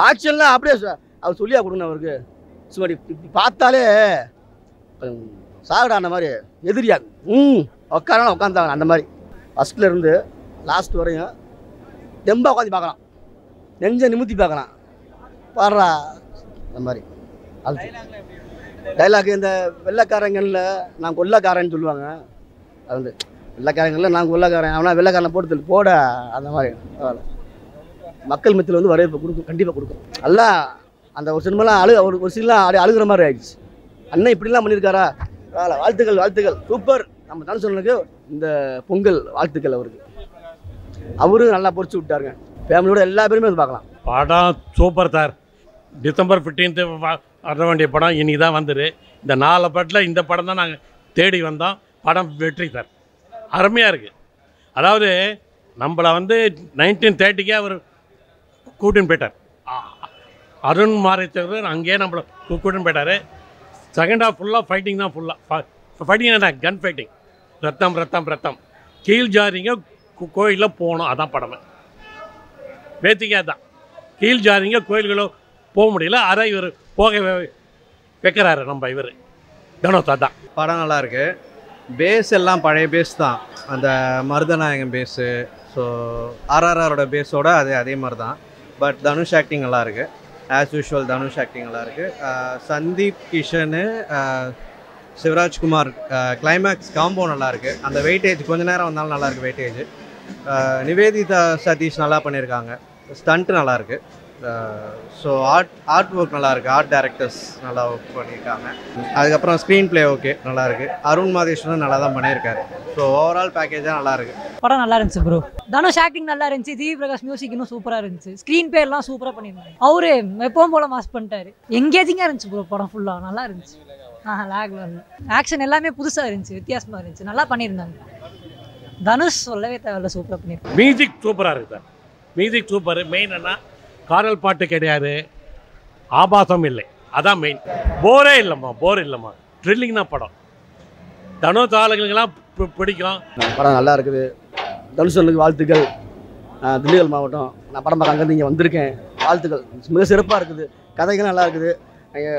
ஆக்ஷன்லாம் அப்படியே அவர் சொல்லியா கொடுங்க அவருக்கு. சும்மா பார்த்தாலே சாகடான மாதிரி எதிரியா உட்காரலாம் உட்காந்தாங்க அந்த மாதிரி. ஃபஸ்ட்டில் இருந்து லாஸ்ட் வரையும் தெம்பாக உட்காந்து பார்க்கலாம், நெஞ்சை நிமித்தி பார்க்கலாம். பாடுறா அந்த மாதிரி. அது டைலாக் இந்த வெள்ளைக்காரங்களில் நான் கொள்ளைக்காரன்னு சொல்லுவாங்க. அது வந்து வெள்ளைக்காரங்களில் நான் கொள்ளைக்காரன், அவனா வெள்ளைக்காரனை போட்டு போட அந்த மாதிரி. மக்கள் மத்தியில் வந்து வரவேற்பு கொடுக்கும், கண்டிப்பாக கொடுக்கும். எல்லாம் அந்த ஒரு சினிமாலாம் ஒரு சீன்லாம் அழுகிற மாதிரி ஆயிடுச்சு. அண்ணன் இப்படிலாம் பண்ணியிருக்காரா, வாழ்த்துக்கள் வாழ்த்துக்கள் சூப்பர். நம்ம தனுஷனுக்கு இந்த பொங்கல் வாழ்த்துக்கள் அவருக்கு. அவரும் நல்லா பொறிச்சு விட்டாருங்க. ஃபேமிலியோட எல்லா பேருமே வந்து பார்க்கலாம். படம் சூப்பர் சார். டிசம்பர் 15 வர வேண்டிய படம் இன்னைக்கு தான் வந்துரு. இந்த 4 படத்தில் இந்த படம் தான் நாங்கள் தேடி வந்தோம். படம் வெற்றி சார், அருமையாக இருக்குது. அதாவது நம்மளை வந்து 1930 அவர் கூட்டின்னு போயிட்டார். அருண் மாரிச்சவர் அங்கேயே நம்மளை கூட்டின்னு போயிட்டார். செகண்ட் ஹாஃப் ஃபுல்லாக ஃபைட்டிங் தான். ஃபைட்டிங் என்ன, கன் ஃபைட்டிங், ரத்தம் ரத்தம் ரத்தம். கீழ் ஜாரிங்க கோயிலில் போகணும், அதான் படமே. பேத்திக்கா தான் கீழ் ஜாரிங்க கோயில்களோ போக முடியல, அதை இவர் போக வைக்கிறாரு நம்ம இவர் தனுஷ். தான் படம் நல்லாயிருக்கு. பேஸ் எல்லாம் பழைய பேஸ் தான், அந்த மருதநாயகம் பேஸு. ஸோ ஆர்ஆர்ஆரோட பேஸோட அதே மாதிரி தான். பட் தனுஷ் ஆக்டிங் நல்லாயிருக்கு. ஆஸ் யூஷுவல் தனுஷ் ஆக்டிங் நல்லாயிருக்கு. சந்தீப் கிஷனு, சிவராஜ்குமார் கிளைமேக்ஸ் காம்போ நல்லாயிருக்கு. அந்த வெயிட்டேஜ் கொஞ்சம் நேரம் வந்தாலும் நல்லாயிருக்கு வெயிட்டேஜ். நிவேதிதா சதீஷ் நல்லா பண்ணியிருக்காங்க. ஸ்டண்ட்டு நல்லாயிருக்கு. ஸோ ஆர்ட் ஒர்க் நல்லாயிருக்கு. ஆர்ட் டைரக்டர்ஸ் நல்லா ஒர்க் பண்ணியிருக்காங்க. அதுக்கப்புறம் ஸ்க்ரீன் பிளே ஓகே நல்லாயிருக்கு. அருண் மாதேஸ்வரன் நல்லா தான் பண்ணியிருக்காரு. ஸோ ஓவரால் பேக்கேஜாக நல்லாயிருக்கு. படம் நல்லா இருந்துச்சு ப்ரோ. தனுஷ் ஆக்டிங் நல்லா இருந்துச்சு. டிவி பிரகாஷ் மியூசிக் இன்னும் சூப்பராக இருந்துச்சு. ஸ்க்ரீன் பிளே எல்லாம் சூப்பராக பண்ணியிருந்தாங்க. அவரு எப்பவும் போல மாஸ் பண்ணிட்டாரு. எங்கேஜிங்காக இருந்துச்சு ப்ரோ. படம் ஃபுல்லாக நல்லா இருந்துச்சு. லேக்ல இல்லை. ஆக்ஷன் எல்லாமே புதுசாக இருந்துச்சு, வித்தியாசமாக இருந்துச்சு, நல்லா பண்ணியிருந்தாங்க. தனுஷ் சொல்லவே தேவையில்ல, சூப்பராக பண்ணியிருக்காங்க. மியூசிக் சூப்பராக இருக்குது சார். Music super. மெயின் என்ன, காரல் பாட்டு கிடையாது, ஆபாசம் இல்லை, அதான் மெயின். போரே இல்லைம்மா, போர் இல்லைம்மா. த்ரில்லிங் தான் படம். தனுஷ் ஆளுங்களுக்கெல்லாம் பிடிக்கும். படம் நல்லா இருக்குது. தனுஷனுக்கு வாழ்த்துக்கள். திண்டுக்கல் மாவட்டம், நான் படம் பார்க்க அங்கேருந்து இங்கே வந்திருக்கேன். வாழ்த்துக்கள். மிக சிறப்பாக இருக்குது. கதைகள் நல்லா இருக்குது.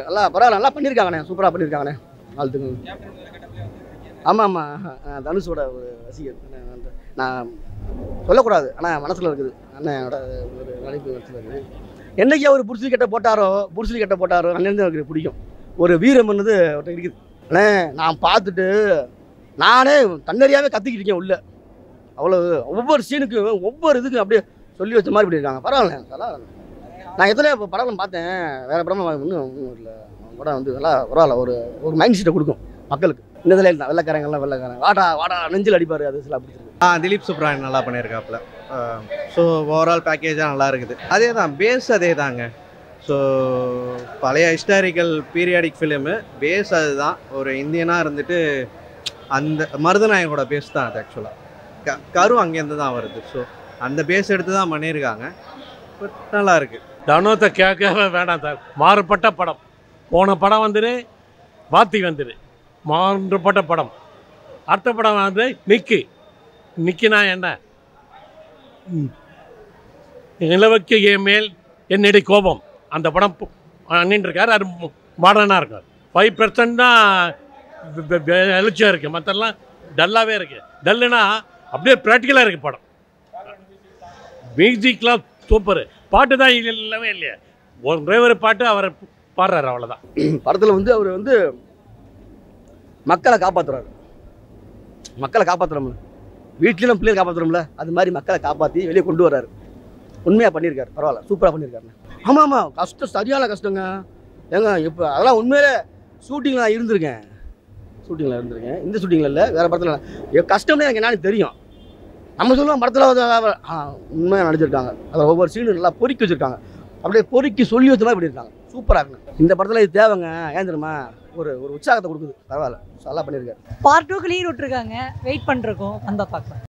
நல்லா பரவாயில்ல, நல்லா பண்ணியிருக்காங்கண்ணே, சூப்பராக பண்ணியிருக்காங்கண்ணே. வாழ்த்துக்கள். ஆமாம் ஆமாம், தனுஷோட ஒரு ரசிகர். நான் சொல்லக்கூடாது, ஆனால் மனசில் இருக்குது. அண்ணனோட ஒரு நடிப்பு மனசில் இருக்குது. என்றைக்கு அவர் புருஷலி கட்ட போட்டாரோ அண்ணன் எனக்கு பிடிக்கும். ஒரு வீரம் பண்ணது அவர்கிட்ட இருக்குது. அண்ணே நான் பார்த்துட்டு நானே தன்னறியாவே கத்திக்கிட்டு இருக்கேன் உள்ள. அவ்வளோ ஒவ்வொரு சீனுக்கும் ஒவ்வொரு இதுக்கும் அப்படியே சொல்லி வச்ச மாதிரி பண்ணியிருக்காங்க. பரவாயில்ல, நல்லா. நான் எத்தனை படம் பார்த்தேன், வேறு படம் இன்னும் இல்லை. படம் வந்து நல்லா பரவாயில்ல. ஒரு மைண்ட் செட்டை கொடுக்கும் மக்களுக்கு. இந்த இதில் தான் வெள்ளைக்காரங்கள்லாம் வெள்ளைக்காரங்க வாடா நெஞ்சில் அடிப்பார், அது சில அப்படி இருக்குது. திலீப் சுப்ராயன் நல்லா பண்ணியிருக்காப்புல. ஸோ ஓவரால் பேக்கேஜாக நல்லா இருக்குது. அதே தான் பேஸ், அதே தாங்க. ஸோ பழைய ஹிஸ்டாரிக்கல் பீரியாடிக் ஃபிலிமு பேஸ் அதுதான். ஒரு இந்தியனாக இருந்துட்டு அந்த மருதநாயகோட பேஸ் தான் அது. ஆக்சுவலாக கரு அங்கேருந்து தான் வருது. ஸோ அந்த பேஸ் எடுத்து தான் பண்ணியிருக்காங்க. பட் நல்லா இருக்குது. தனுஷை கேட்கவே வேண்டாம் சார். மாறுபட்ட படம். போன படம் வந்துரு, வாத்தி வந்துரு, மாறுபட்ட படம். அடுத்த படம் வந்து நிக்கினா என்ன, நிலவுக்கு என் மேல் என்னுடைய கோபம். அந்த படம் அண்ணின்னு இருக்கார். அது மாடர்னாக இருக்கும். 5% தான் எழுச்சியாக இருக்குது, மற்றெல்லாம் டல்லாகவே இருக்குது. டல்லுனா அப்படியே ப்ராக்டிக்கலாக இருக்குது படம். மியூசிக்லாம் சூப்பரு. பாட்டு தான் இல்லவே இல்லையா, ஒரு டிரைவர் பாட்டு அவர் பாடுறாரு, அவ்வளோதான். படத்தில் வந்து அவர் வந்து மக்களை காப்பாற்றுறாரு. மக்களை காப்பாற்றுறோம்ல, வீட்லேயும் பிள்ளைகளை காப்பாற்றுறோம்ல, அது மாதிரி மக்களை காப்பாற்றி வெளியே கொண்டு வர்றாரு. உண்மையாக பண்ணியிருக்காரு. பரவாயில்ல, சூப்பராக பண்ணியிருக்காருண்ணே. ஆமாம், கஷ்டம், சரியான கஷ்டங்க. ஏங்க இப்போ அதெல்லாம் உண்மையிலே ஷூட்டிங்கில் நான் இருந்திருக்கேன். இந்த ஷூட்டிங்கில் இல்லை, வேறு படத்தில். கஷ்டம்னே எனக்கு என்னன்னு தெரியும். நம்ம சொல்லுவோம் படத்தில் உண்மையாக நடிச்சிருக்காங்க. அதை ஒவ்வொரு சீனும் நல்லா பொறுக்கி வச்சுருக்காங்க. அப்படியே பொறுக்கி சொல்லி வச்ச மாதிரி பண்ணியிருக்காங்க. சூப்பராக இருக்குங்க. இந்த படத்தில் இது தேவைங்க. ஏன் தெரியுமா, ஒரு உற்சாகத்தை கொடுக்குது. பரவாயில்ல, நல்லா பண்ணியிருக்காரு. பார்ட் 2க்கு லீவ் விட்டுருக்காங்க, வெயிட் பண்ணிருக்கோம், அந்த பார்க்கலாம்.